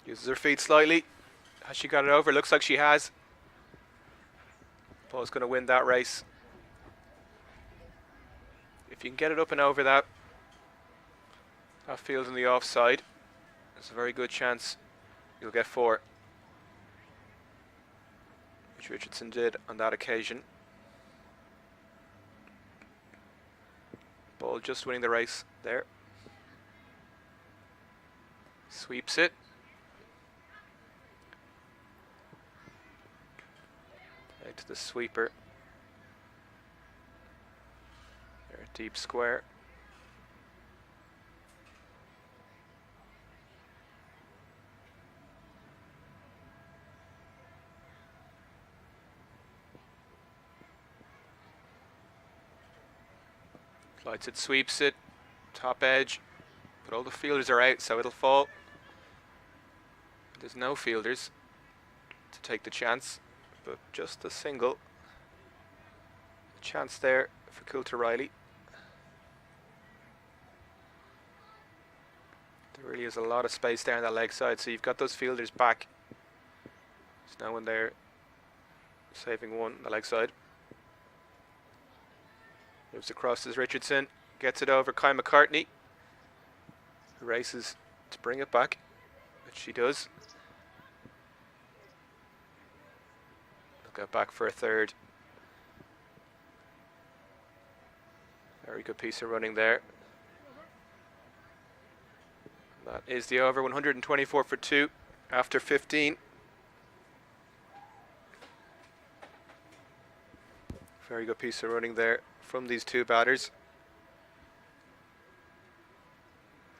Uses her feet slightly. Has she got it over? Looks like she has. Ball's going to win that race. If you can get it up and over that field in the offside, there's a very good chance you'll get 4, which Richardson did on that occasion. Ball just winning the race there. Sweeps it. Out to the sweeper. Deep square. Flights it, sweeps it, top edge, but all the fielders are out, so it'll fall. There's no fielders to take the chance, but just a single chance there for Coulter Riley. There really is a lot of space there on that leg side, so you've got those fielders back. There's no one there saving one on the leg side. Moves across as Richardson, gets it over Kai McCartney, who races to bring it back, which she does. They'll go back for a third. Very good piece of running there. That is the over, 124 for 2 after 15. Very good piece of running there from these two batters.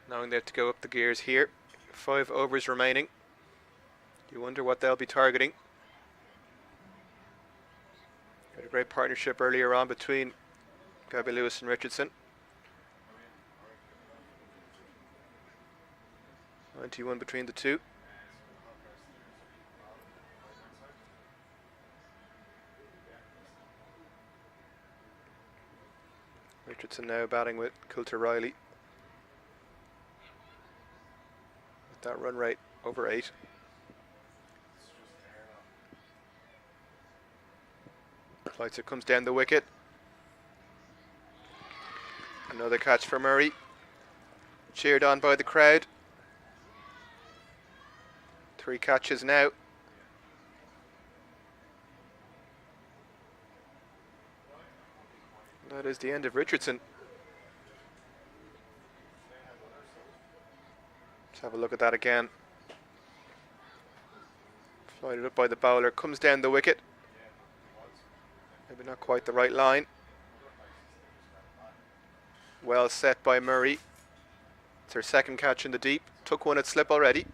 Knowing they have to go up the gears here. 5 overs remaining. You wonder what they'll be targeting. Had a great partnership earlier on between Gabby Lewis and Richardson. 91 between the two. Richardson now batting with Coulter Riley. With that run rate over 8. Flights comes down the wicket. Another catch for Murray. Cheered on by the crowd. 3 catches now. That is the end of Richardson. Let's have a look at that again. Flighted up by the bowler, comes down the wicket. Maybe not quite the right line. Well set by Murray. It's her second catch in the deep. Took one at slip already.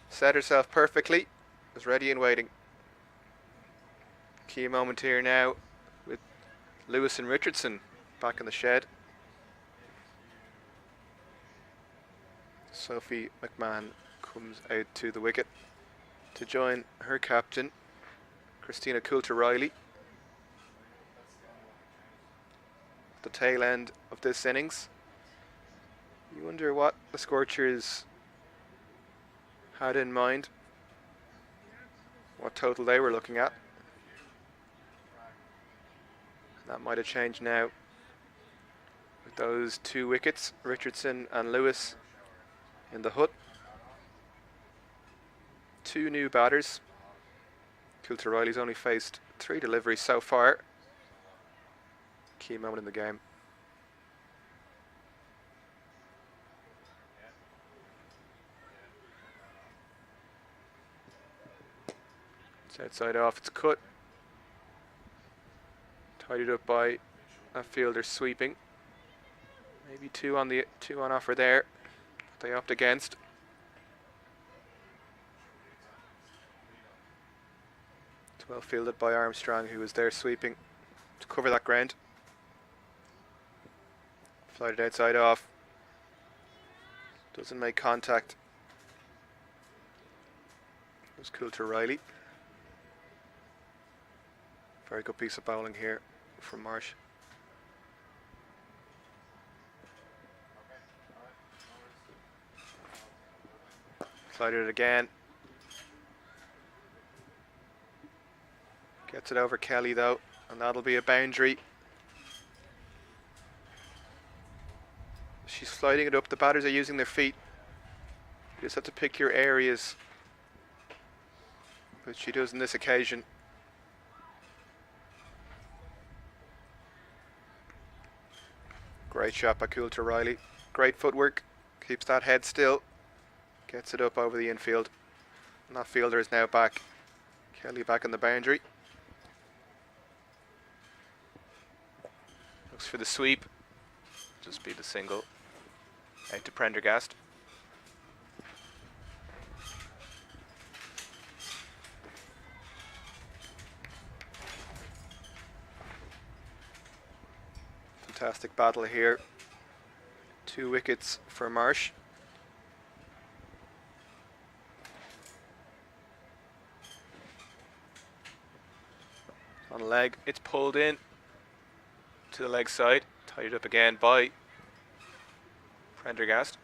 Set herself perfectly. Was ready and waiting. Key moment here now with Lewis and Richardson back in the shed. Sophie McMahon comes out to the wicket to join her captain, Christina Coulter Riley. The tail end of this innings. You wonder what the Scorchers had in mind, what total they were looking at. That might have changed now with those 2 wickets, Richardson and Lewis in the hut. 2 new batters. Coulter Riley's only faced 3 deliveries so far. Key moment in the game. It's outside off, it's cut. Tidied up by a fielder sweeping. Maybe 2 on offer there. They opt against. It's well fielded by Armstrong, who was there sweeping to cover that ground. Flighted outside off. Doesn't make contact. It was Coulter Riley. Very good piece of bowling here from Marsh. Flighted it again. Gets it over Kelly though, and that'll be a boundary. She's sliding it up. The batters are using their feet. You just have to pick your areas, which she does on this occasion. Great shot by Coulter Riley. Great footwork. Keeps that head still. Gets it up over the infield. And that fielder is now back. Kelly back in the boundary. Looks for the sweep. Just be the single. Out to Prendergast. Fantastic battle here. 2 wickets for Marsh. On leg, it's pulled in to the leg side, tied up again by Prendergast.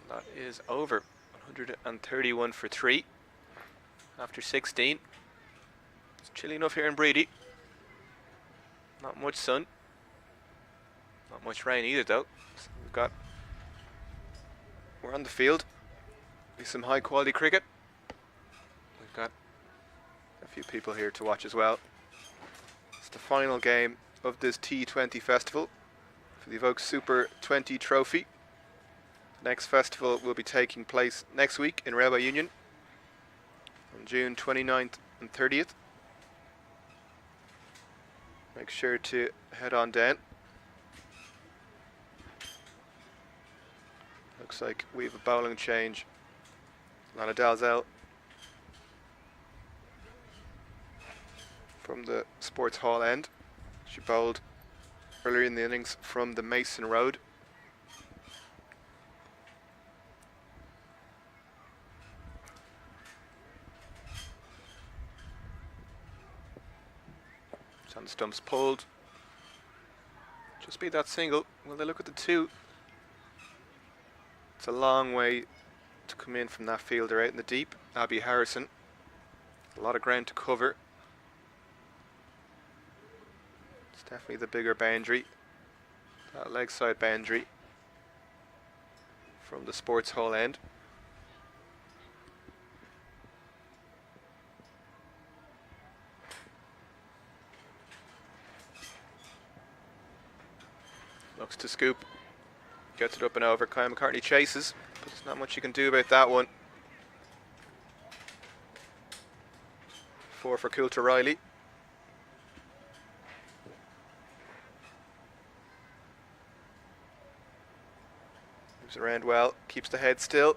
That is over. 131 for 3 after 16. It's chilly enough here in Breedy. Not much sun. Not much rain either though. So we're on the field. Be some high quality cricket. We've got a few people here to watch as well. It's the final game of this T20 festival for the Evoke Super 20 trophy. The next festival will be taking place next week in Railway Union on June 29th and 30th. Make sure to head on down. Looks like we have a bowling change. Lana Dalzell from the sports hall end. She bowled earlier in the innings from the Mason Road. On stumps pulled. Just be that single. Will they look at the 2? It's a long way to come in from that fielder out in the deep. Abby Harrison. A lot of ground to cover. It's definitely the bigger boundary. That leg side boundary from the sports hall end. Looks to scoop, gets it up and over. Kyle McCartney chases, but there's not much you can do about that one. 4 for Coulter Riley. Moves around well, keeps the head still,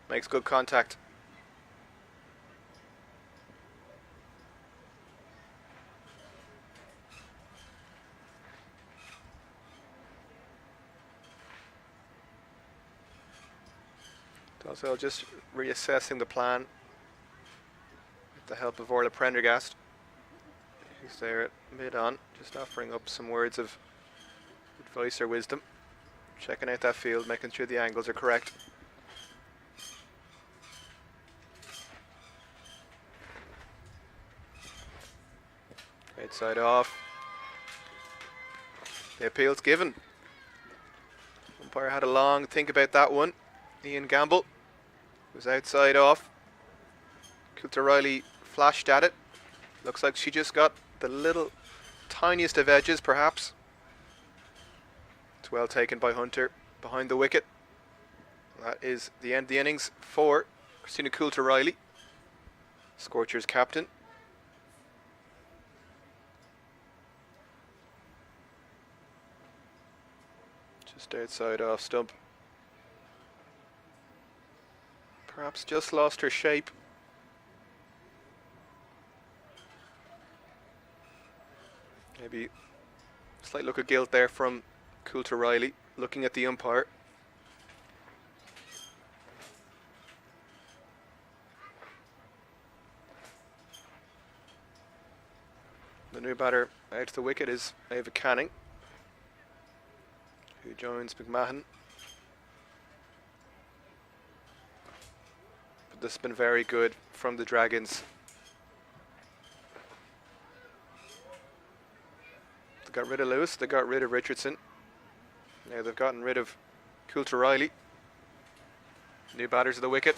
makes good contact. Also just reassessing the plan with the help of Orla Prendergast. He's there at mid-on, just offering up some words of advice or wisdom. Checking out that field, making sure the angles are correct. Right side off. The appeal's given. Umpire had a long think about that one. Ian Gamble was outside off. Coulter Riley flashed at it. Looks like she just got the little tiniest of edges perhaps. It's well taken by Hunter behind the wicket. That is the end of the innings for Christina Coulter Riley, Scorchers captain. Just outside off stump. Perhaps just lost her shape. Maybe a slight look of guilt there from Coulter Riley, looking at the umpire. The new batter out to the wicket is Ava Canning, who joins McMahon. But this has been very good from the Dragons. They got rid of Lewis, they got rid of Richardson. Now they've gotten rid of Coulter Riley. New batters of the wicket.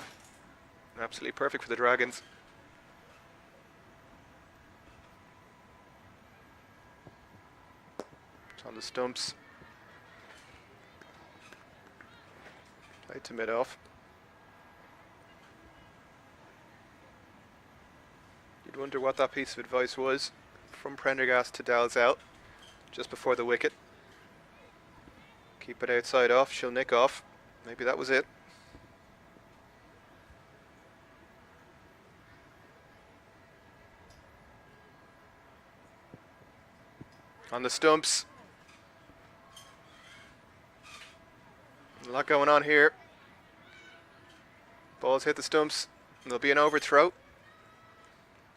Absolutely perfect for the Dragons. It's on the stumps. Played to mid-off. You'd wonder what that piece of advice was from Prendergast to Dalzell just before the wicket. Keep it outside off, she'll nick off. Maybe that was it. On the stumps. A lot going on here. Balls hit the stumps. There'll be an overthrow.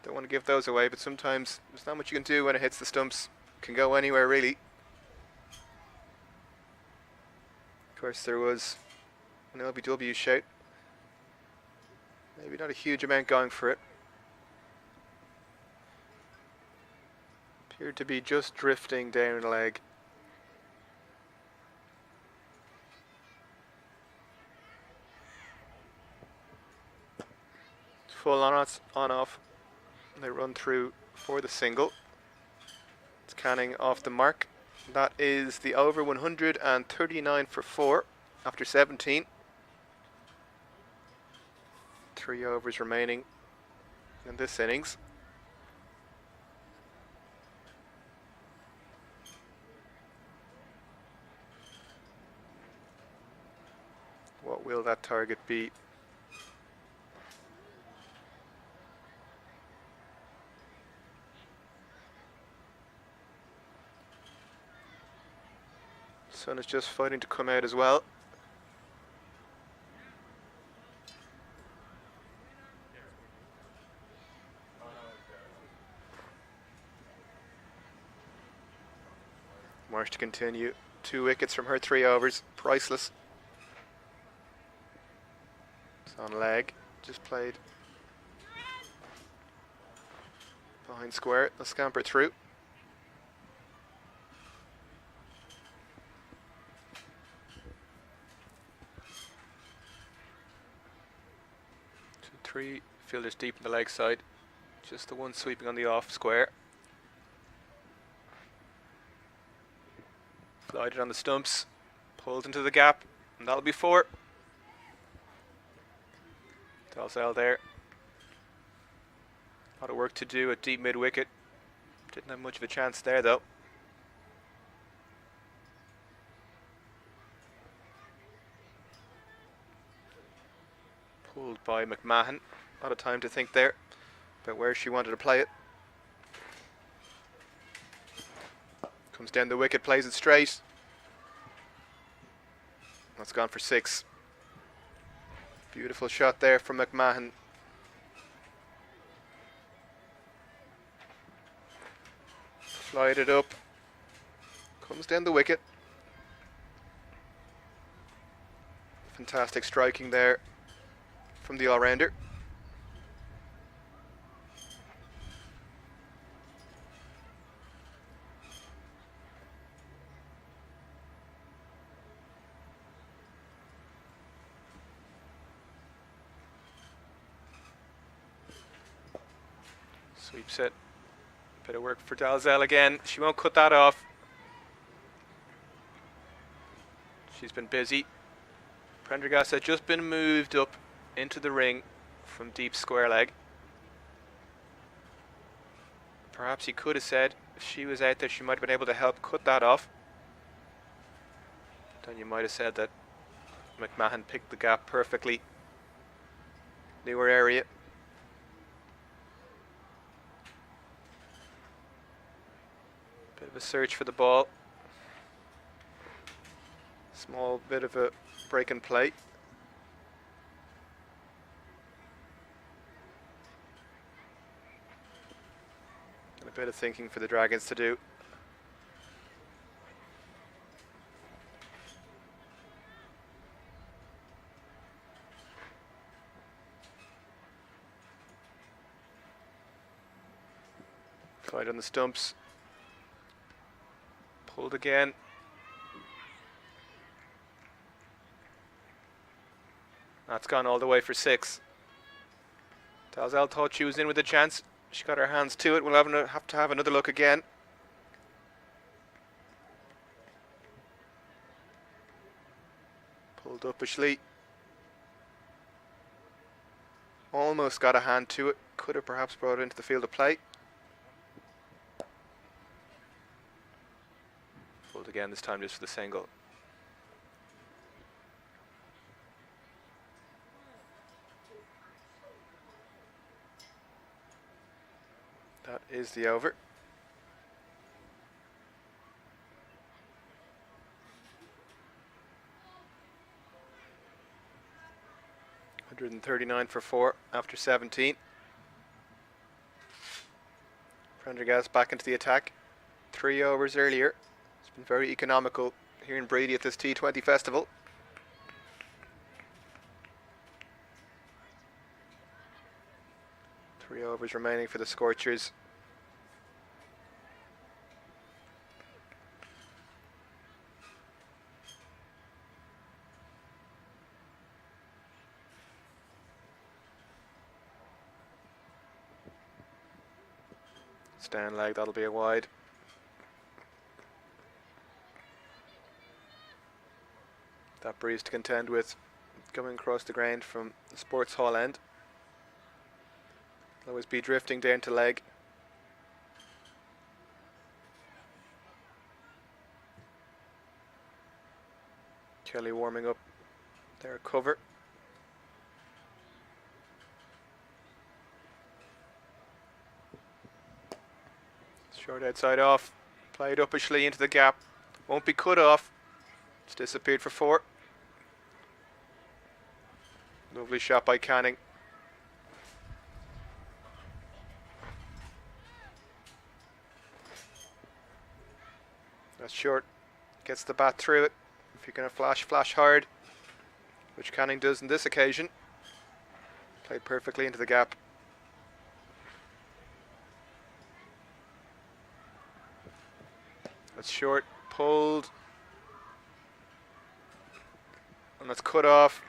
Don't want to give those away, but sometimes there's not much you can do when it hits the stumps. It can go anywhere, really. Of course, there was an LBW shout. Maybe not a huge amount going for it. Appeared to be just drifting down the leg. Full on off. They run through for the single. It's Canning off the mark. That is the over 139 for 4 after 17. 3 overs remaining in this innings. What will that target be? Sun is just fighting to come out as well. Marsh to continue. 2 wickets from her 3 overs. Priceless. It's on leg. Just played behind square. They'll scamper through. Three fielders deep in the leg side. Just the one sweeping on the off square. Glided on the stumps. Pulled into the gap. And that'll be 4. Dalzell there. A lot of work to do at deep mid wicket. Didn't have much of a chance there though. Pulled by McMahon. A lot of time to think there about where she wanted to play it. Comes down the wicket, plays it straight. That's gone for 6. Beautiful shot there from McMahon. Flied it up. Comes down the wicket. Fantastic striking there from the all-rounder. Sweeps it. Bit of work for Dalzell again. She won't cut that off. She's been busy. Prendergast had just been moved up into the ring from deep square leg. Perhaps he could have said if she was out there she might have been able to help cut that off. Then you might have said that McMahon picked the gap perfectly. Knew her area. Bit of a search for the ball. Small bit of a break and play. And a bit of thinking for the Dragons to do. Fight on the stumps. Pulled again. That's gone all the way for 6. Dalzell thought she was in with a chance. She got her hands to it. We'll have to have another look again. Pulled uppishly. Almost got a hand to it. Could have perhaps brought it into the field of play. Pulled again, this time just for the single. That is the over. 139 for 4 after 17. Prendergast back into the attack. 3 overs earlier. It's been very economical here in Brady at this T20 festival. Three overs remaining for the Scorchers. Stand leg, that'll be a wide. That breeze to contend with coming across the ground from the sports hall end. Always be drifting down to leg. Kelly warming up their cover. Short outside off, played uppishly into the gap, won't be cut off, it's disappeared for 4. Lovely shot by Canning. That's short, gets the bat through it. If you're going to flash hard, which Canning does on this occasion. Played perfectly into the gap. That's short, pulled, and that's cut off.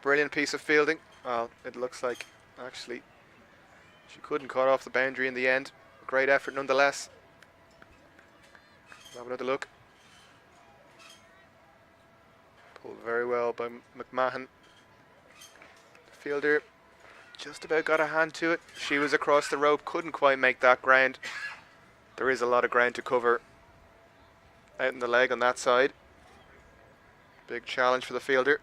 Brilliant piece of fielding. Well, it looks like actually she couldn't cut off the boundary in the end. Great effort nonetheless. Have another look. Pulled very well by McMahon. The fielder just about got a hand to it. She was across the rope, couldn't quite make that ground. There is a lot of ground to cover out in the leg on that side. Big challenge for the fielder.